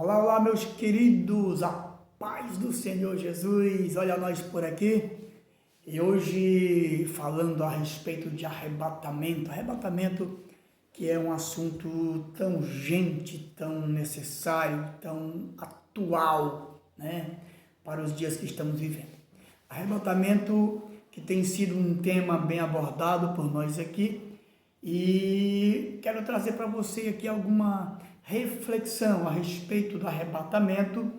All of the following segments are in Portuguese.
Olá, olá, meus queridos, a paz do Senhor Jesus, olha nós por aqui, e hoje falando a respeito de arrebatamento que é um assunto tão urgente, tão necessário, tão atual, né, para os dias que estamos vivendo. Arrebatamento que tem sido um tema bem abordado por nós aqui, e quero trazer para você aqui alguma reflexão a respeito do arrebatamento,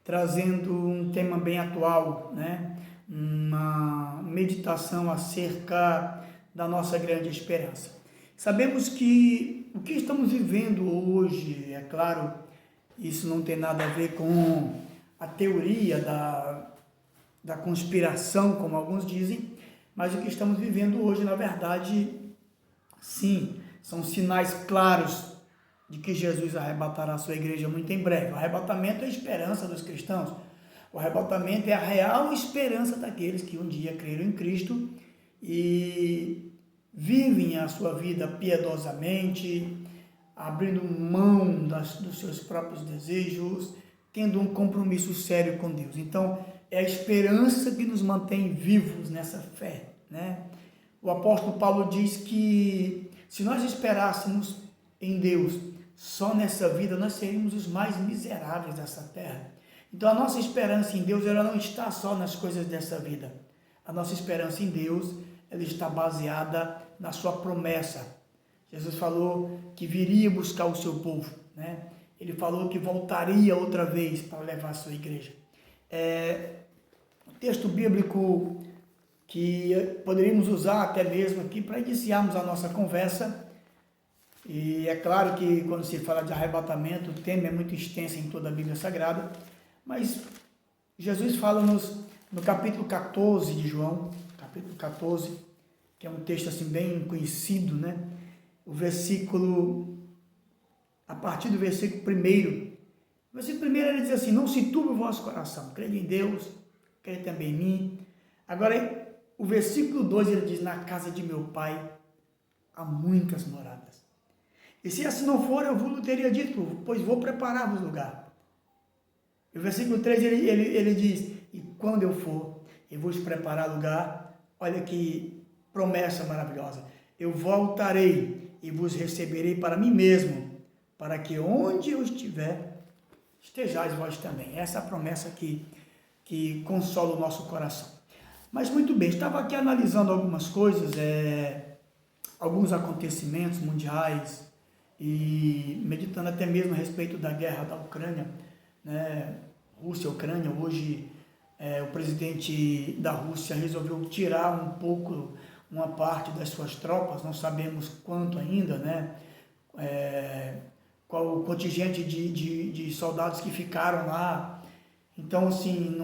trazendo um tema bem atual, né? Uma meditação acerca da nossa grande esperança. Sabemos que o que estamos vivendo hoje, é claro, isso não tem nada a ver com a teoria da conspiração, como alguns dizem, mas o que estamos vivendo hoje, na verdade, sim, são sinais claros de que Jesus arrebatará a sua igreja muito em breve. O arrebatamento é a esperança dos cristãos. O arrebatamento é a real esperança daqueles que um dia creram em Cristo e vivem a sua vida piedosamente, abrindo mão dos seus próprios desejos, tendo um compromisso sério com Deus. Então, é a esperança que nos mantém vivos nessa fé, né? O apóstolo Paulo diz que se nós esperássemos em Deus só nessa vida, nós seríamos os mais miseráveis dessa terra. Então a nossa esperança em Deus, ela não está só nas coisas dessa vida. A nossa esperança em Deus, ela está baseada na sua promessa. Jesus falou que viria buscar o seu povo, né? Ele falou que voltaria outra vez para levar a sua igreja. O texto bíblico que poderíamos usar até mesmo aqui para iniciarmos a nossa conversa. E é claro que quando se fala de arrebatamento, o tema é muito extenso em toda a Bíblia Sagrada, mas Jesus fala-nos no capítulo 14 de João, capítulo 14, que é um texto assim bem conhecido, né? A partir do versículo 1, o versículo 1 ele diz assim: não se turbe o vosso coração, crede em Deus, crede também em mim. Agora, o versículo 2 ele diz: na casa de meu pai há muitas moradas. E se assim não for, eu vos teria dito, pois vou preparar-vos lugar. E o versículo 3 ele diz: e quando eu for e vos preparar lugar, olha que promessa maravilhosa, eu voltarei e vos receberei para mim mesmo, para que onde eu estiver, estejais vós também. Essa é a promessa que consola o nosso coração. Mas muito bem, estava aqui analisando algumas coisas, alguns acontecimentos mundiais e meditando até mesmo a respeito da guerra da Ucrânia, né? Rússia e Ucrânia. Hoje o presidente da Rússia resolveu tirar um pouco, uma parte das suas tropas, não sabemos quanto ainda, né? Qual o contingente de soldados que ficaram lá. Então, assim,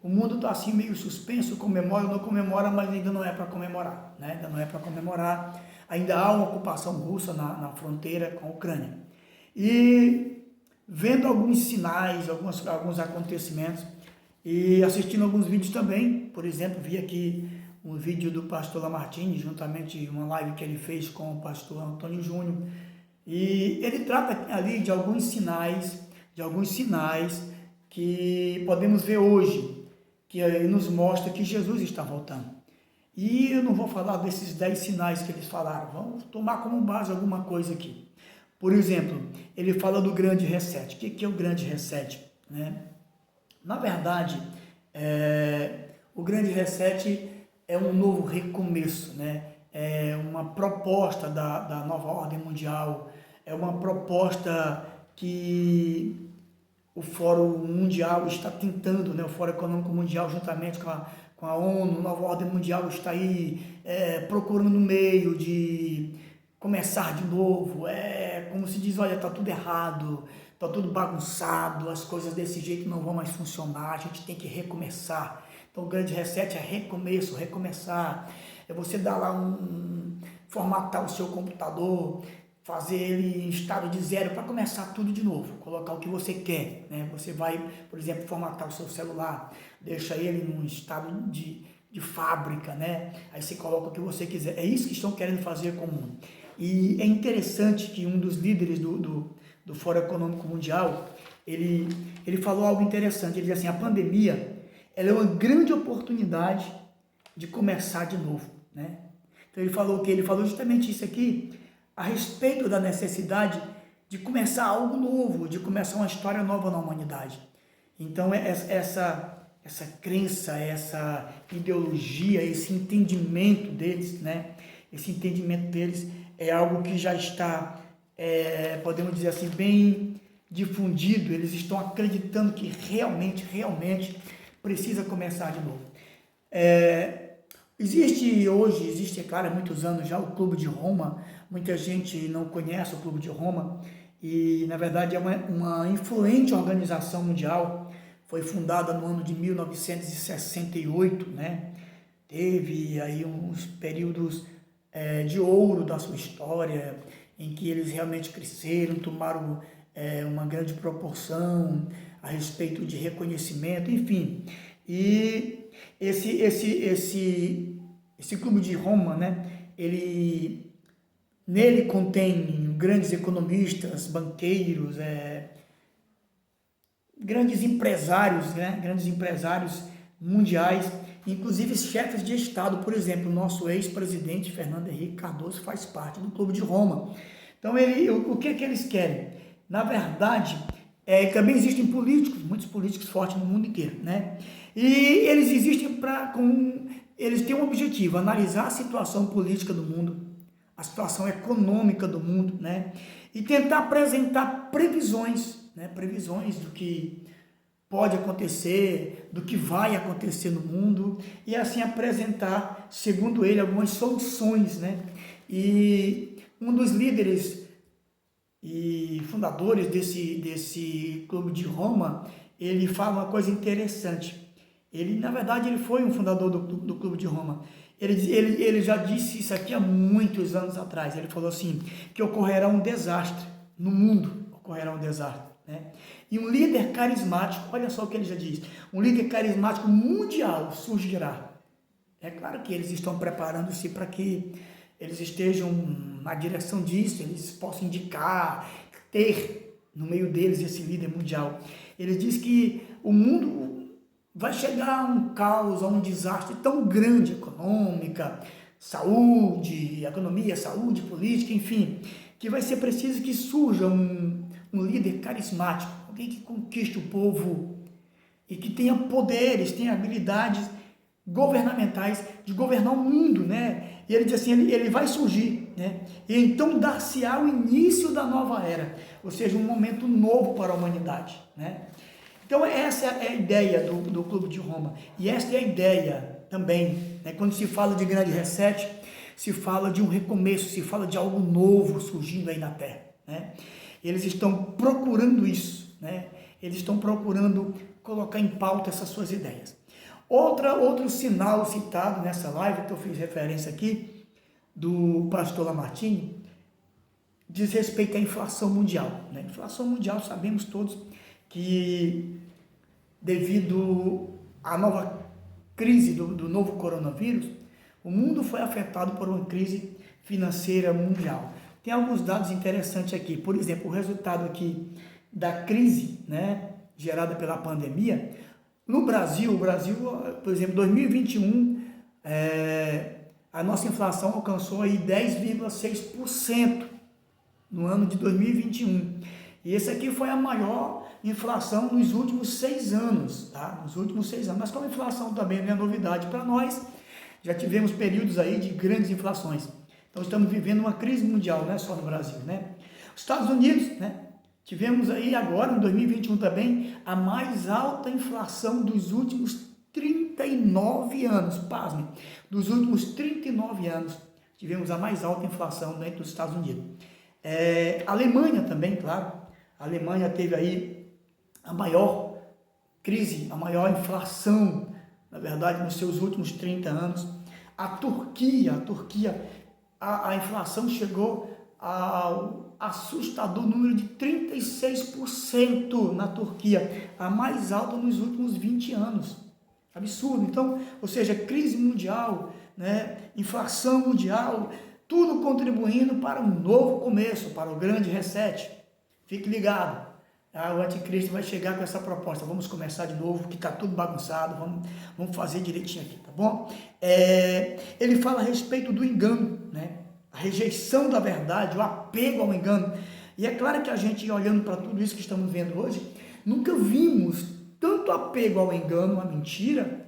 o mundo está assim meio suspenso, comemora, não comemora, mas ainda não é para comemorar, né? Ainda não é para comemorar. Ainda há uma ocupação russa na fronteira com a Ucrânia. E vendo alguns sinais, alguns acontecimentos, e assistindo alguns vídeos também, por exemplo, vi aqui um vídeo do pastor Lamartine, juntamente uma live que ele fez com o pastor Antônio Júnior, e ele trata ali de alguns sinais que podemos ver hoje, que nos mostra que Jesus está voltando. E eu não vou falar desses 10 sinais que eles falaram, vamos tomar como base alguma coisa aqui. Por exemplo, ele fala do grande reset. O que é o grande reset? Né? Na verdade, o grande reset é um novo recomeço, né? É uma proposta da nova ordem mundial, é uma proposta que o Fórum Mundial está tentando, né? O Fórum Econômico Mundial, juntamente com a ONU, a nova ordem mundial está aí procurando um meio de começar de novo. Como se diz, olha, está tudo errado, está tudo bagunçado, as coisas desse jeito não vão mais funcionar, a gente tem que recomeçar. Então o grande reset é recomeço, recomeçar. É você dar lá formatar o seu computador, fazer ele em estado de zero para começar tudo de novo, colocar o que você quer, né? Você vai, por exemplo, formatar o seu celular, deixa ele num estado de fábrica, né? Aí você coloca o que você quiser. É isso que estão querendo fazer com o mundo. E é interessante que um dos líderes do Fórum Econômico Mundial, ele falou algo interessante. Ele diz assim: a pandemia, ela é uma grande oportunidade de começar de novo, né? Então ele falou o quê? Ele falou justamente isso aqui, a respeito da necessidade de começar algo novo, de começar uma história nova na humanidade. Então essa crença, essa ideologia, esse entendimento deles, né? Esse entendimento deles é algo que já está, podemos dizer assim, bem difundido. Eles estão acreditando que realmente precisa começar de novo. Existe, é claro, há muitos anos já o Clube de Roma. Muita gente não conhece o Clube de Roma e, na verdade, é uma influente organização mundial. Foi fundada no ano de 1968, né? Teve aí uns períodos de ouro da sua história, em que eles realmente cresceram, tomaram uma grande proporção a respeito de reconhecimento, enfim. E esse Clube de Roma, né? Nele contém grandes economistas, banqueiros, grandes empresários, né? Grandes empresários mundiais, inclusive chefes de Estado. Por exemplo, o nosso ex-presidente Fernando Henrique Cardoso faz parte do Clube de Roma. Então, o que eles querem? Na verdade, também existem políticos, muitos políticos fortes no mundo inteiro, né? E eles existem eles têm um objetivo: analisar a situação política do mundo, a situação econômica do mundo, né? E tentar apresentar previsões, né? Previsões do que pode acontecer, do que vai acontecer no mundo, e assim apresentar, segundo ele, algumas soluções, né? E um dos líderes e fundadores desse Clube de Roma, ele fala uma coisa interessante. Na verdade, ele foi um fundador do Clube de Roma. Ele já disse isso aqui há muitos anos atrás. Ele falou assim, que ocorrerá um desastre no mundo, ocorrerá um desastre, né? E um líder carismático, olha só o que ele já diz, um líder carismático mundial surgirá. É claro que eles estão preparando-se para que eles estejam na direção disso, eles possam indicar, ter no meio deles esse líder mundial. Ele diz que o mundo vai chegar a um caos, a um desastre tão grande, econômica, saúde, economia, saúde, política, enfim, que vai ser preciso que surja um líder carismático, alguém que conquiste o povo e que tenha poderes, tenha habilidades governamentais de governar o mundo, né? E ele diz assim, ele vai surgir, né? E então dar-se-á o início da nova era, ou seja, um momento novo para a humanidade, né? Então essa é a ideia do Clube de Roma, e esta é a ideia também, né? Quando se fala de grande reset, se fala de um recomeço, se fala de algo novo surgindo aí na Terra, né? Eles estão procurando isso, né? Eles estão procurando colocar em pauta essas suas ideias. Outro sinal citado nessa live, que eu fiz referência aqui, do pastor Lamartine, diz respeito à inflação mundial, né? Inflação mundial, sabemos todos que devido à nova crise do novo coronavírus, o mundo foi afetado por uma crise financeira mundial. Tem alguns dados interessantes aqui. Por exemplo, o resultado aqui da crise, né, gerada pela pandemia. No Brasil, por exemplo, 2021, a nossa inflação alcançou aí 10,6% no ano de 2021. E esse aqui foi a maior inflação nos últimos 6 anos, tá? Nos últimos 6 anos. Mas como a inflação também não é novidade para nós, já tivemos períodos aí de grandes inflações. Então estamos vivendo uma crise mundial, não é só no Brasil, né? Os Estados Unidos, né? Tivemos aí agora, em 2021 também, a mais alta inflação dos últimos 39 anos, pasmem, dos últimos 39 anos, tivemos a mais alta inflação dentro dos Estados Unidos. A Alemanha também, claro, a Alemanha teve aí a maior crise, a maior inflação, na verdade, nos seus últimos 30 anos. A Turquia, a inflação chegou ao assustador número de 36% na Turquia, a mais alta nos últimos 20 anos. Absurdo. Então, ou seja, crise mundial, né, inflação mundial, tudo contribuindo para um novo começo, para o grande reset. Fique ligado. O anticristo vai chegar com essa proposta. Vamos começar de novo, que está tudo bagunçado, vamos fazer direitinho aqui, tá bom? Ele fala a respeito do engano, né? A rejeição da verdade, o apego ao engano. E é claro que a gente, olhando para tudo isso que estamos vendo hoje, nunca vimos tanto apego ao engano, à mentira,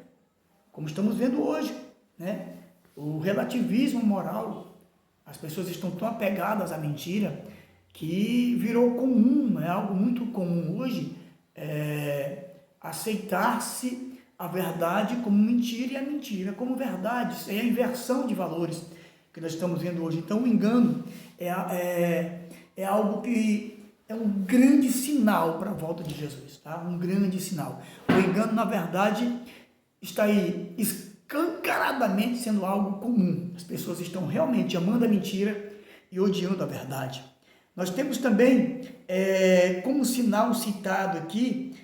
como estamos vendo hoje, né? O relativismo moral, as pessoas estão tão apegadas à mentira que virou comum, é algo muito comum hoje, aceitar-se a verdade como mentira e a mentira como verdade. Isso é a inversão de valores que nós estamos vendo hoje. Então, o engano é algo que é um grande sinal para a volta de Jesus, tá? Um grande sinal. O engano, na verdade, está aí escancaradamente sendo algo comum. As pessoas estão realmente amando a mentira e odiando a verdade. Nós temos também, como sinal citado aqui,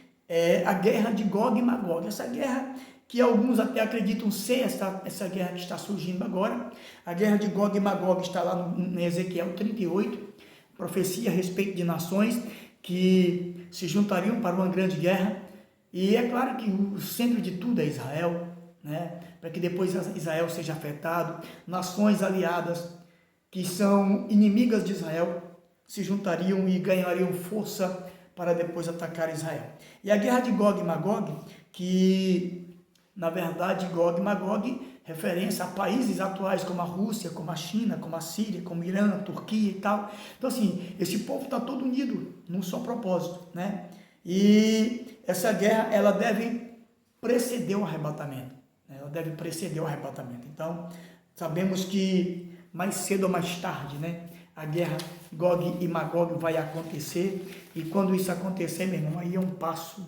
a guerra de Gog e Magog. Essa guerra que alguns até acreditam ser essa guerra que está surgindo agora. A guerra de Gog e Magog está lá em Ezequiel 38, profecia a respeito de nações que se juntariam para uma grande guerra. E é claro que o centro de tudo é Israel, né? Para que depois Israel seja afetado. Nações aliadas que são inimigas de Israel se juntariam e ganhariam força para depois atacar Israel. E a guerra de Gog e Magog, que na verdade Gog e Magog, referência a países atuais como a Rússia, como a China, como a Síria, como o Irã, a Turquia e tal. Então assim, esse povo está todo unido num só propósito, né? E essa guerra, ela deve preceder o arrebatamento, né? Ela deve preceder o arrebatamento. Então, sabemos que mais cedo ou mais tarde, né, a guerra Gog e Magog vai acontecer, e quando isso acontecer, meu irmão, aí é um passo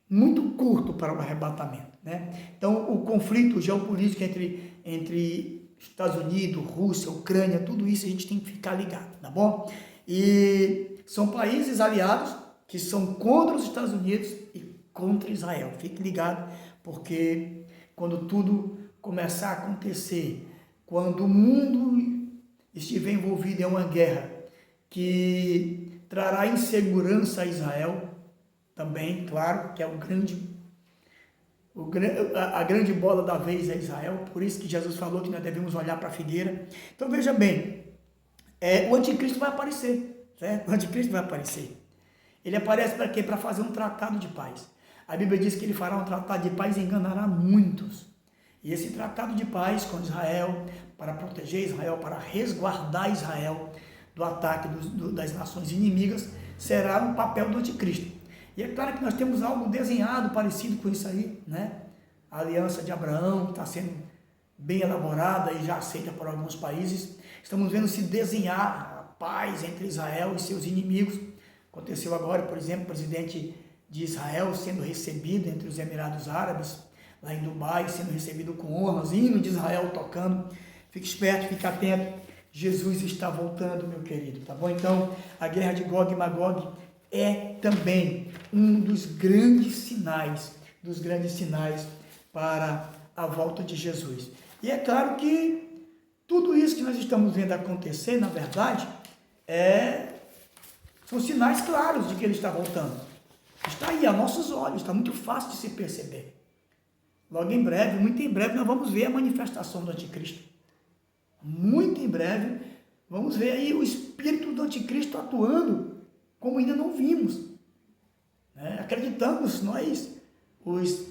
muito curto para o arrebatamento, né? Então, o conflito geopolítico entre Estados Unidos, Rússia, Ucrânia, tudo isso a gente tem que ficar ligado, tá bom? E são países aliados que são contra os Estados Unidos e contra Israel. Fique ligado, porque quando tudo começar a acontecer, quando o mundo estiver envolvido em uma guerra que trará insegurança a Israel, também, claro, que é a grande bola da vez é Israel, por isso que Jesus falou que nós devemos olhar para a figueira. Então veja bem, o anticristo vai aparecer, certo? O anticristo vai aparecer. Ele aparece para quê? Para fazer um tratado de paz. A Bíblia diz que ele fará um tratado de paz e enganará muitos. E esse tratado de paz com Israel, para proteger Israel, para resguardar Israel do ataque das nações inimigas, será um papel do anticristo. E é claro que nós temos algo desenhado parecido com isso aí, né? A aliança de Abraão está sendo bem elaborada e já aceita por alguns países. Estamos vendo se desenhar a paz entre Israel e seus inimigos. Aconteceu agora, por exemplo, o presidente de Israel sendo recebido entre os Emirados Árabes, lá em Dubai, sendo recebido com honras, hino de Israel tocando. Fique esperto, fique atento. Jesus está voltando, meu querido, tá bom? Então, a guerra de Gog e Magog é também um dos grandes sinais para a volta de Jesus. E é claro que tudo isso que nós estamos vendo acontecer, na verdade, são sinais claros de que ele está voltando. Está aí, a nossos olhos, está muito fácil de se perceber. Logo em breve, muito em breve, nós vamos ver a manifestação do anticristo. Muito em breve, vamos ver aí o espírito do anticristo atuando como ainda não vimos. Acreditamos, nós, os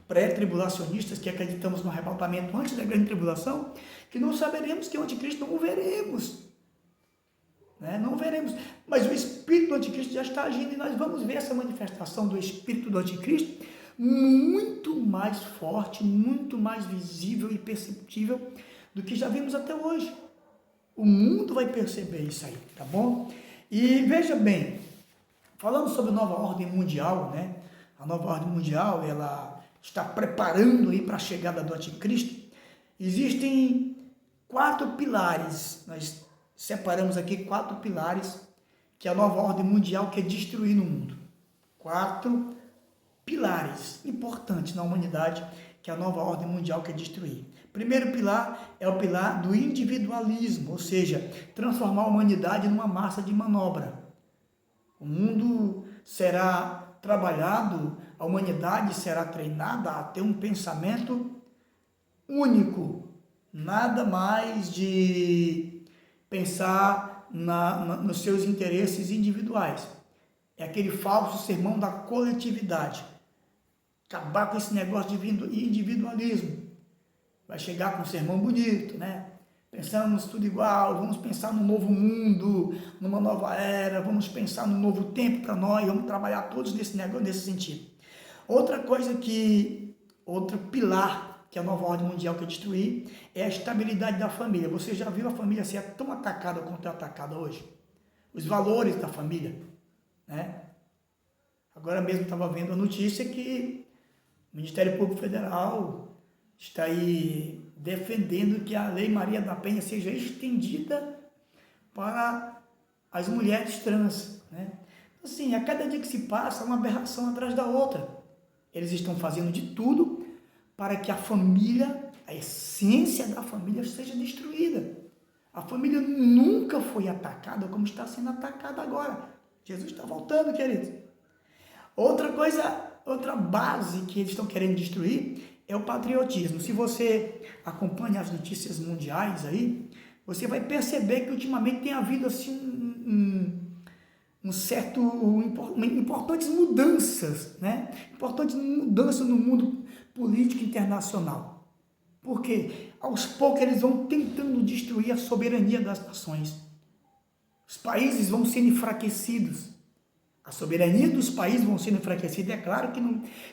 pré-tribulacionistas que acreditamos no arrebatamento antes da grande tribulação, que não saberemos que o anticristo não o veremos. Não veremos, mas o espírito do anticristo já está agindo e nós vamos ver essa manifestação do espírito do anticristo muito mais forte, muito mais visível e perceptível do que já vimos até hoje. O mundo vai perceber isso aí, tá bom? E veja bem, falando sobre a nova ordem mundial, né? A nova ordem mundial, ela está preparando aí para a chegada do anticristo. Existem 4 pilares, nós separamos aqui 4 pilares que a nova ordem mundial quer destruir no mundo. 4 pilares importantes na humanidade que a nova ordem mundial quer destruir. Primeiro pilar é o pilar do individualismo, ou seja, transformar a humanidade numa massa de manobra. O mundo será trabalhado, a humanidade será treinada a ter um pensamento único, nada mais de pensar nos seus interesses individuais. É aquele falso sermão da coletividade. Acabar com esse negócio de individualismo. Vai chegar com um sermão bonito, né? Pensamos tudo igual, vamos pensar num novo mundo, numa nova era, vamos pensar num novo tempo para nós, vamos trabalhar todos nesse negócio, nesse sentido. Outro pilar que a nova ordem mundial quer destruir é a estabilidade da família. Você já viu a família ser tão atacada quanto é atacada hoje? Os valores da família, né? Agora mesmo estava vendo a notícia que o Ministério Público Federal está aí defendendo que a Lei Maria da Penha seja estendida para as mulheres trans, né? Assim, a cada dia que se passa, uma aberração atrás da outra. Eles estão fazendo de tudo para que a família, a essência da família seja destruída. A família nunca foi atacada como está sendo atacada agora. Jesus está voltando, queridos. Outra base que eles estão querendo destruir é o patriotismo. Se você acompanha as notícias mundiais aí, você vai perceber que ultimamente tem havido assim importantes mudanças, né? Importantes mudanças no mundo político internacional. Porque aos poucos eles vão tentando destruir a soberania das nações. Os países vão sendo enfraquecidos. A soberania dos países vão sendo enfraquecida. É claro que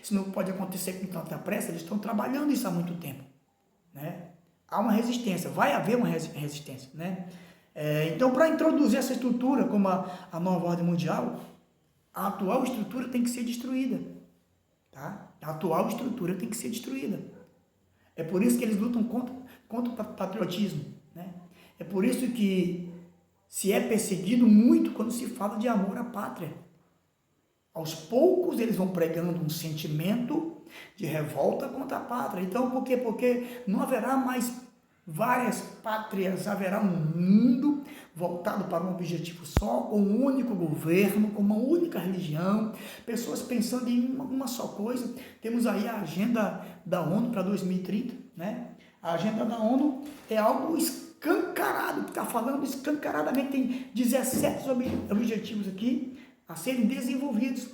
isso não pode acontecer com tanta pressa, eles estão trabalhando isso há muito tempo, né? Há uma resistência, vai haver uma resistência, né? Então, para introduzir essa estrutura como a nova ordem mundial, a atual estrutura tem que ser destruída, tá? A atual estrutura tem que ser destruída. É por isso que eles lutam contra o patriotismo, né? É por isso que se é perseguido muito quando se fala de amor à pátria. Aos poucos eles vão pregando um sentimento de revolta contra a pátria. Então, por quê? Porque não haverá mais várias pátrias, haverá um mundo voltado para um objetivo só, com um único governo, com uma única religião, pessoas pensando em uma só coisa. Temos aí a agenda da ONU para 2030, né? A agenda da ONU é algo escancarado, está falando escancaradamente, tem 17 objetivos aqui a serem desenvolvidos,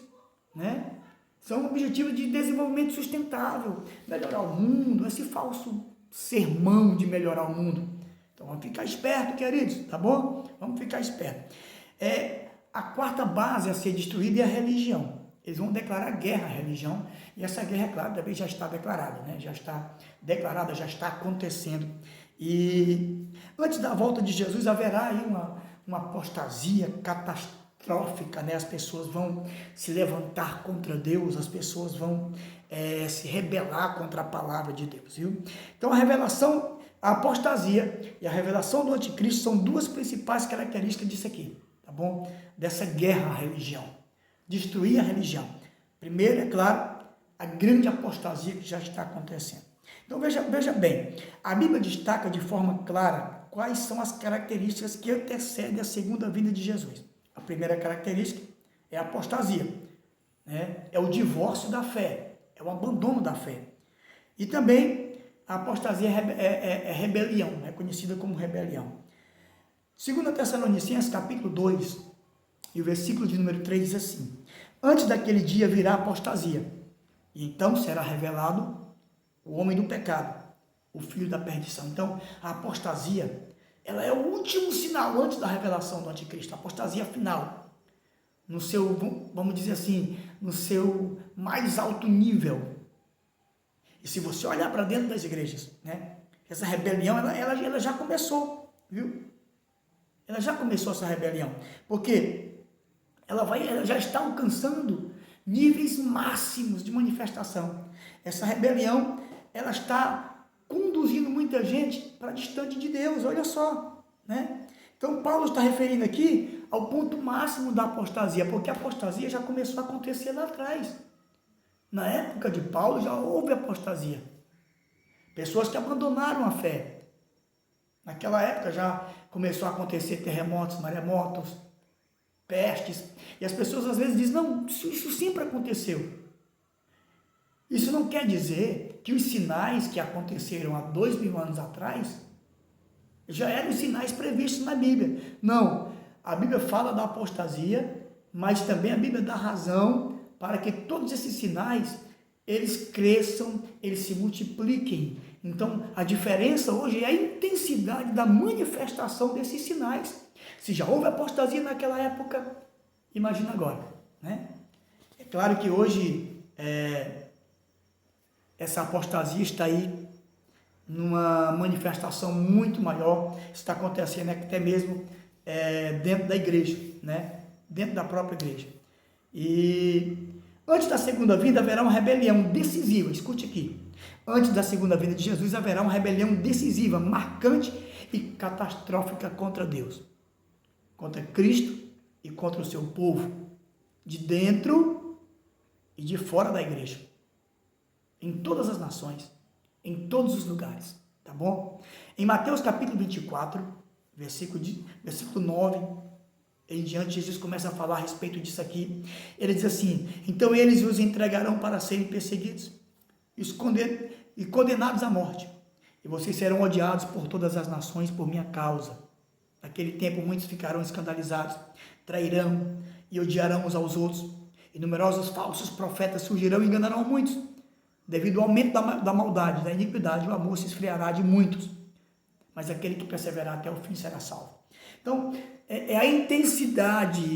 né? São objetivos de desenvolvimento sustentável, melhorar o mundo, esse falso sermão de melhorar o mundo. Então vamos ficar espertos, queridos, tá bom? Vamos ficar espertos. A quarta base a ser destruída é a religião. Eles vão declarar guerra à religião, e essa guerra, é claro, também já está declarada, né? Já está declarada, já está acontecendo. E antes da volta de Jesus haverá aí uma apostasia catastrófica, né? As pessoas vão se levantar contra Deus, as pessoas vão se rebelar contra a palavra de Deus, viu? Então a apostasia e a revelação do anticristo são duas principais características disso aqui, tá bom? Dessa guerra à religião, destruir a religião. Primeiro, é claro, a grande apostasia que já está acontecendo. Então veja bem, a Bíblia destaca de forma clara quais são as características que antecedem a segunda vinda de Jesus. A primeira característica é a apostasia, né? É o divórcio da fé, é o abandono da fé. E também a apostasia é rebelião, é conhecida como rebelião. 2 Tessalonicenses, capítulo 2, e o versículo de número 3 diz assim: antes daquele dia virá a apostasia, e então será revelado o homem do pecado, o filho da perdição. Então, a apostasia, ela é o último sinal antes da revelação do anticristo, a apostasia final, no seu, vamos dizer assim, no seu mais alto nível. E se você olhar para dentro das igrejas, né, essa rebelião, ela já começou, viu? Ela já começou essa rebelião, porque ela já está alcançando níveis máximos de manifestação. Essa rebelião, ela está conduzindo muita gente para distante de Deus, olha só, né? Então, Paulo está referindo aqui ao ponto máximo da apostasia, porque a apostasia já começou a acontecer lá atrás. Na época de Paulo já houve apostasia. Pessoas que abandonaram a fé. Naquela época já começou a acontecer terremotos, maremotos. pestes, e as pessoas às vezes dizem, não, isso sempre aconteceu. Isso não quer dizer que os sinais que aconteceram há 2000 anos atrás já eram os sinais previstos na Bíblia. Não, a Bíblia fala da apostasia, mas também a Bíblia dá razão para que todos esses sinais, eles cresçam, eles se multipliquem. Então, a diferença hoje é a intensidade da manifestação desses sinais. Se já houve apostasia naquela época, imagina agora, né? É claro que hoje essa apostasia está aí numa manifestação muito maior, está acontecendo até mesmo dentro da igreja, né? Dentro da própria igreja. E antes da segunda vinda haverá uma rebelião decisiva, escute aqui, antes da segunda vinda de Jesus haverá uma rebelião decisiva, marcante e catastrófica contra Deus, contra Cristo e contra o seu povo, de dentro e de fora da igreja, em todas as nações, em todos os lugares, tá bom? Em Mateus capítulo 24, versículo 9 em diante, Jesus começa a falar a respeito disso aqui. Ele diz assim: então eles os entregarão para serem perseguidos e condenados à morte, e vocês serão odiados por todas as nações por minha causa. Naquele tempo muitos ficarão escandalizados, trairão e odiarão uns aos outros, e numerosos falsos profetas surgirão e enganarão muitos. Devido ao aumento da maldade, da iniquidade, o amor se esfriará de muitos, mas aquele que perseverar até o fim será salvo. Então, é a intensidade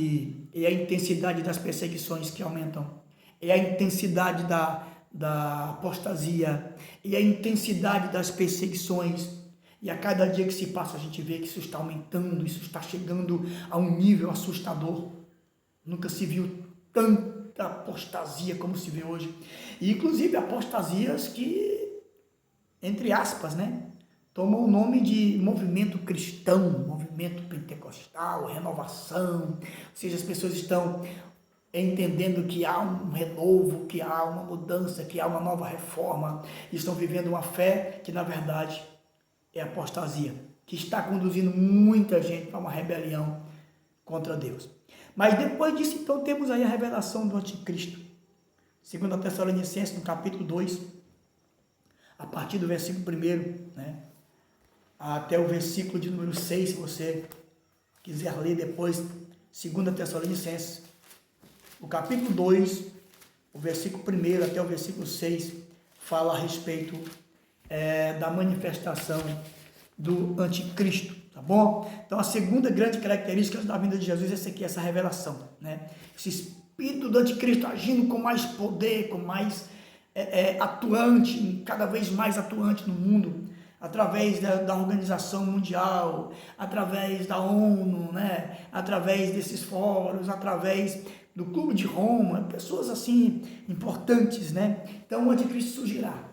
das perseguições que aumentam, é a intensidade da apostasia, e a intensidade das perseguições, e a cada dia que se passa a gente vê que isso está aumentando, isso está chegando a um nível assustador. Nunca se viu tanta apostasia como se vê hoje, e inclusive apostasias que, entre aspas, né, tomam o nome de movimento cristão, movimento pentecostal, renovação, ou seja, as pessoas estão entendendo que há um renovo, que há uma mudança, que há uma nova reforma, e estão vivendo uma fé que na verdade é apostasia, que está conduzindo muita gente para uma rebelião contra Deus. Mas depois disso, então, temos aí a revelação do anticristo. 2 Tessalonicenses, no capítulo 2, a partir do versículo 1, né, até o versículo de número 6, se você quiser ler depois, 2 Tessalonicenses, o capítulo 2, o versículo 1 até o versículo 6, fala a respeito da manifestação do anticristo, tá bom? Então, a segunda grande característica da vinda de Jesus é essa aqui, essa revelação, né? Esse espírito do anticristo agindo com mais poder, com mais atuante, cada vez mais atuante no mundo, através da organização mundial, através da ONU, né? Através desses fóruns, através do Clube de Roma, pessoas assim importantes, né? Então, o anticristo surgirá.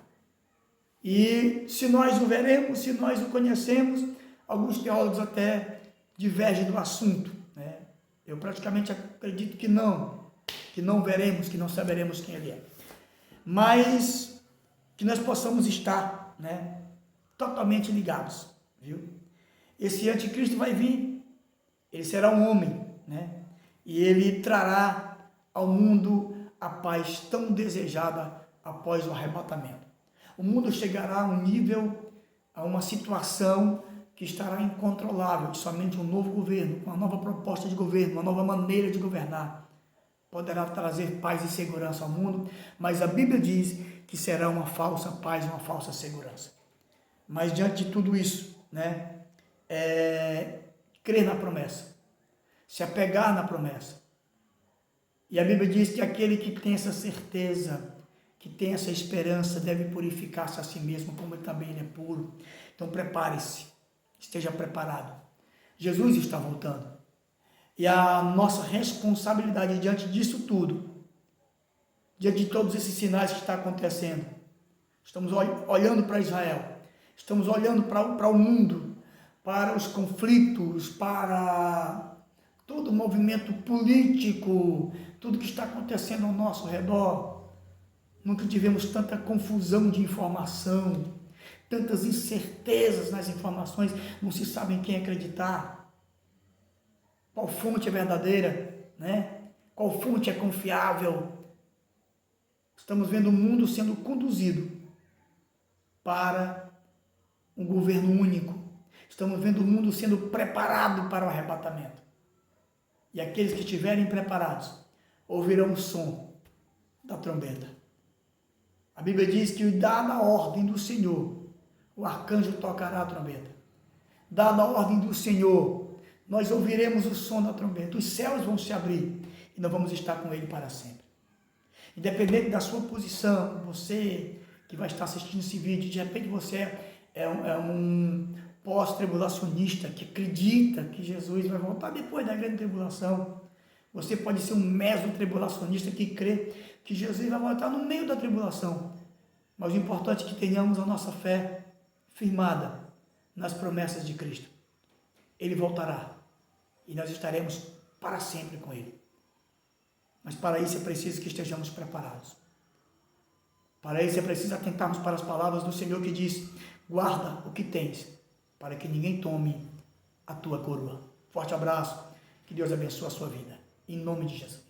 E se nós o veremos, se nós o conhecemos, alguns teólogos até divergem do assunto, né? Eu praticamente acredito que não veremos, que não saberemos quem ele é. Mas que nós possamos estar, né, totalmente ligados, viu? Esse anticristo vai vir, ele será um homem, né? E ele trará ao mundo a paz tão desejada após o arrebatamento. O mundo chegará a um nível, a uma situação que estará incontrolável, que somente um novo governo, uma nova proposta de governo, uma nova maneira de governar, poderá trazer paz e segurança ao mundo, mas a Bíblia diz que será uma falsa paz, uma falsa segurança. Mas diante de tudo isso, né, crer na promessa, se apegar na promessa. E a Bíblia diz que aquele que tem essa certeza, que tem essa esperança, deve purificar-se a si mesmo, como ele também é puro. Então prepare-se, esteja preparado. Jesus está voltando. E a nossa responsabilidade diante disso tudo, diante de todos esses sinais que estão acontecendo, estamos olhando para Israel, estamos olhando para o mundo, para os conflitos, para todo o movimento político, tudo que está acontecendo ao nosso redor. Nunca tivemos tanta confusão de informação, tantas incertezas nas informações, não se sabe em quem acreditar. qual fonte é verdadeira, né? Qual fonte é confiável. Estamos vendo o mundo sendo conduzido para um governo único. Estamos vendo o mundo sendo preparado para o arrebatamento. E aqueles que estiverem preparados ouvirão o som da trombeta. A Bíblia diz que, dada a ordem do Senhor, o arcanjo tocará a trombeta. Dada a ordem do Senhor, nós ouviremos o som da trombeta. Os céus vão se abrir e nós vamos estar com Ele para sempre. Independente da sua posição, você que vai estar assistindo esse vídeo, de repente você é um pós-tribulacionista que acredita que Jesus vai voltar depois da grande tribulação. Você pode ser um meso-tribulacionista que crê que Jesus vai voltar no meio da tribulação. Mas o importante é que tenhamos a nossa fé firmada nas promessas de Cristo. Ele voltará e nós estaremos para sempre com Ele. Mas para isso é preciso que estejamos preparados. Para isso é preciso atentarmos para as palavras do Senhor que diz: guarda o que tens, para que ninguém tome a tua coroa. Forte abraço, que Deus abençoe a sua vida. Em nome de Jesus.